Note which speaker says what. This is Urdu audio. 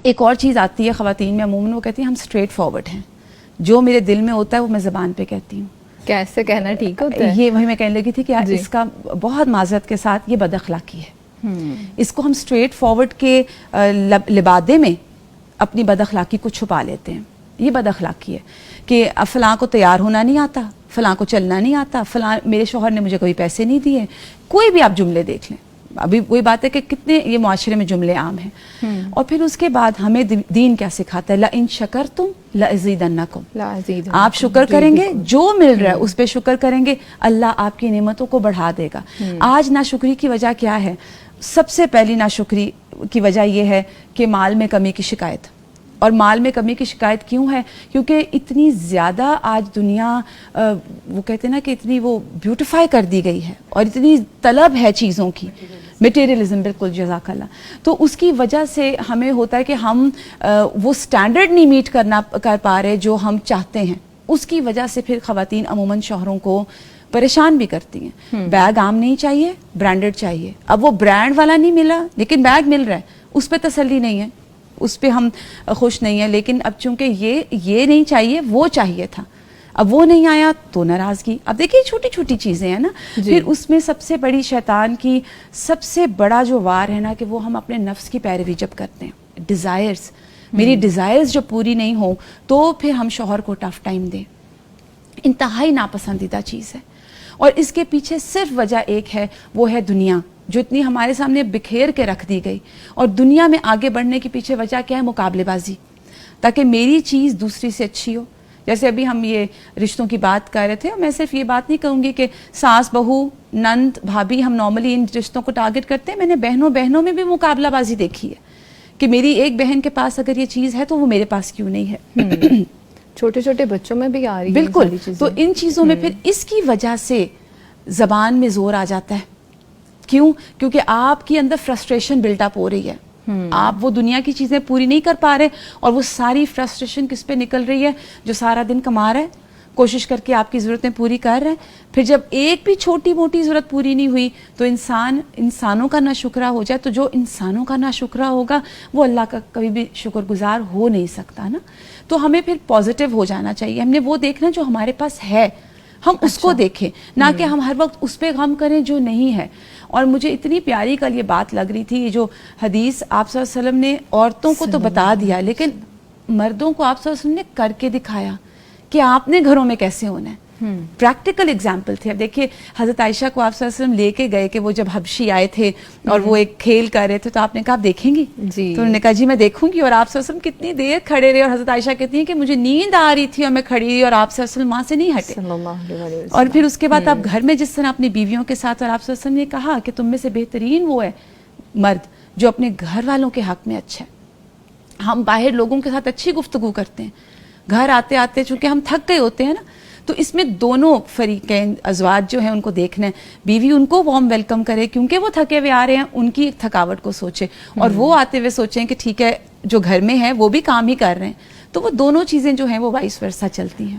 Speaker 1: ایک اور چیز آتی ہے خواتین میں عموماً، وہ کہتی ہیں ہم اسٹریٹ فارورڈ ہیں، جو میرے دل میں ہوتا ہے وہ میں زبان پہ کہتی ہوں.
Speaker 2: کیسے کہنا ٹھیک ہوتا ہے؟
Speaker 1: یہ وہی میں کہنے لگی تھی کہ اس کا بہت معذرت کے ساتھ یہ بد اخلاقی ہے. اس کو ہم اسٹریٹ فارورڈ کے لبادے میں اپنی بد اخلاقی کو چھپا لیتے ہیں. یہ بد اخلاقی ہے کہ فلاں کو تیار ہونا نہیں آتا، فلاں کو چلنا نہیں آتا، فلاں میرے شوہر نے مجھے کبھی پیسے نہیں دیے. کوئی بھی آپ جملے دیکھ لیں، ابھی وہی بات ہے کہ کتنے یہ معاشرے میں جملے عام ہیں. اور پھر اس کے بعد ہمیں دین کیا سکھاتا ہے؟ لَإِن شَكَرْتُمْ لَأَزِيدَنَّكُمْ. آپ شکر کریں گے، جو مل رہا ہے اس پہ شکر کریں گے، اللہ آپ کی نعمتوں کو بڑھا دے گا. آج ناشکری کی وجہ کیا ہے؟ سب سے پہلی ناشکری کی وجہ یہ ہے کہ مال میں کمی کی شکایت. اور مال میں کمی کی شکایت کیوں ہے؟ کیونکہ اتنی زیادہ آج دنیا وہ کہتے ہیں نا کہ اتنی وہ بیوٹیفائی کر دی گئی ہے اور اتنی طلب ہے چیزوں کی، میٹیریلزم. بالکل، جزاک اللہ. تو اس کی وجہ سے ہمیں ہوتا ہے کہ ہم وہ سٹینڈرڈ نہیں میٹ کر پا رہے جو ہم چاہتے ہیں. اس کی وجہ سے پھر خواتین عموماً شوہروں کو پریشان بھی کرتی ہیں. بیگ عام نہیں چاہیے، برانڈڈ چاہیے. اب وہ برانڈ والا نہیں ملا لیکن بیگ مل رہا ہے، اس پہ تسلی نہیں ہے، اس پہ ہم خوش نہیں ہیں. لیکن اب چونکہ یہ نہیں چاہیے، وہ چاہیے تھا، اب وہ نہیں آیا تو ناراضگی. اب دیکھیے چھوٹی چھوٹی چیزیں ہیں نا. پھر اس میں سب سے بڑی شیطان کی سب سے بڑا جو وار ہے نا کہ وہ ہم اپنے نفس کی پیروی جب کرتے ہیں، ڈیزائرز. میری ڈیزائرز جو پوری نہیں ہوں تو پھر ہم شوہر کو ٹف ٹائم دیں. انتہائی ناپسندیدہ چیز ہے. اور اس کے پیچھے صرف وجہ ایک ہے، وہ ہے دنیا جو اتنی ہمارے سامنے بکھیر کے رکھ دی گئی. اور دنیا میں آگے بڑھنے کے پیچھے وجہ کیا ہے؟ مقابلے بازی، تاکہ میری چیز دوسری سے اچھی ہو. جیسے ابھی ہم یہ رشتوں کی بات کر رہے تھے، اور میں صرف یہ بات نہیں کہوں گی کہ ساس بہو نند بھابھی ہم نارملی ان رشتوں کو ٹارگٹ کرتے ہیں. میں نے بہنوں میں بھی مقابلہ بازی دیکھی ہے کہ میری ایک بہن کے پاس اگر یہ چیز ہے تو وہ میرے پاس کیوں نہیں ہے.
Speaker 2: چھوٹے چھوٹے بچوں میں بھی آ رہی ہے
Speaker 1: بالکل. تو ان چیزوں میں پھر اس کی وجہ سے زبان میں زور آ جاتا ہے. کیوں؟ کیونکہ آپ کی اندر فرسٹریشن بلڈ اپ ہو رہی ہے. آپ وہ دنیا کی چیزیں پوری نہیں کر پا رہے، اور وہ ساری فرسٹریشن کس پہ نکل رہی ہے؟ جو سارا دن کما رہا ہے، کوشش کر کے آپ کی ضرورتیں پوری کر رہے ہیں. پھر جب ایک بھی چھوٹی موٹی ضرورت پوری نہیں ہوئی تو انسانوں کا ناشکرا ہو جائے، تو جو انسانوں کا ناشکرا ہوگا وہ اللہ کا کبھی بھی شکر گزار ہو نہیں سکتا نا. تو ہمیں پھر پازیٹیو ہو جانا چاہیے. ہم نے وہ دیکھنا جو ہمارے پاس ہے، ہم اس کو دیکھیں، نہ کہ ہم ہر وقت اس پہ غم کریں جو نہیں ہے. اور مجھے اتنی پیاری کل یہ بات لگ رہی تھی، یہ جو حدیث آپ صلی اللہ علیہ وسلم نے عورتوں کو تو بتا دیا لیکن مردوں کو آپ صلی اللہ علیہ وسلم نے کر کے دکھایا کہ آپ نے گھروں میں کیسے ہونا ہے. پریکٹیکل اگزامپل تھے. اب دیکھیے حضرت عائشہ کو آپ صلی اللہ علیہ وسلم لے کے گئے کہ وہ جب حبشی آئے تھے اور وہ ایک کھیل کر رہے تھے، تو آپ نے کہا آپ دیکھیں گی؟ تو انہوں نے کہا جی میں دیکھوں گی. اور آپ صلی اللہ علیہ وسلم کتنی دیر کھڑے رہے، اور حضرت عائشہ کہتی ہیں کہ مجھے نیند آ رہی تھی اور میں کھڑی رہی اور آپ صلی اللہ علیہ وسلم وہاں سے نہیں ہٹے. اور پھر اس کے بعد آپ گھر میں جس طرح اپنی بیویوں کے ساتھ، اور آپ صلی اللہ علیہ وسلم نے کہا کہ تم میں سے بہترین وہ ہے مرد جو اپنے گھر والوں کے حق میں اچھا ہے. ہم باہر لوگوں کے ساتھ اچھی گفتگو کرتے ہیں، گھر آتے آتے چونکہ ہم تھک گئے ہوتے ہیں نا، تو اس میں دونوں فریقین ازواج جو ہیں ان کو دیکھنا ہے. بیوی ان کو وارم ویلکم کرے کیونکہ وہ تھکے ہوئے آ رہے ہیں، ان کی تھکاوٹ کو سوچے، اور وہ آتے ہوئے سوچیں کہ ٹھیک ہے جو گھر میں ہے وہ بھی کام ہی کر رہے ہیں. تو وہ دونوں چیزیں جو ہیں وہ وائس ورسا چلتی ہیں.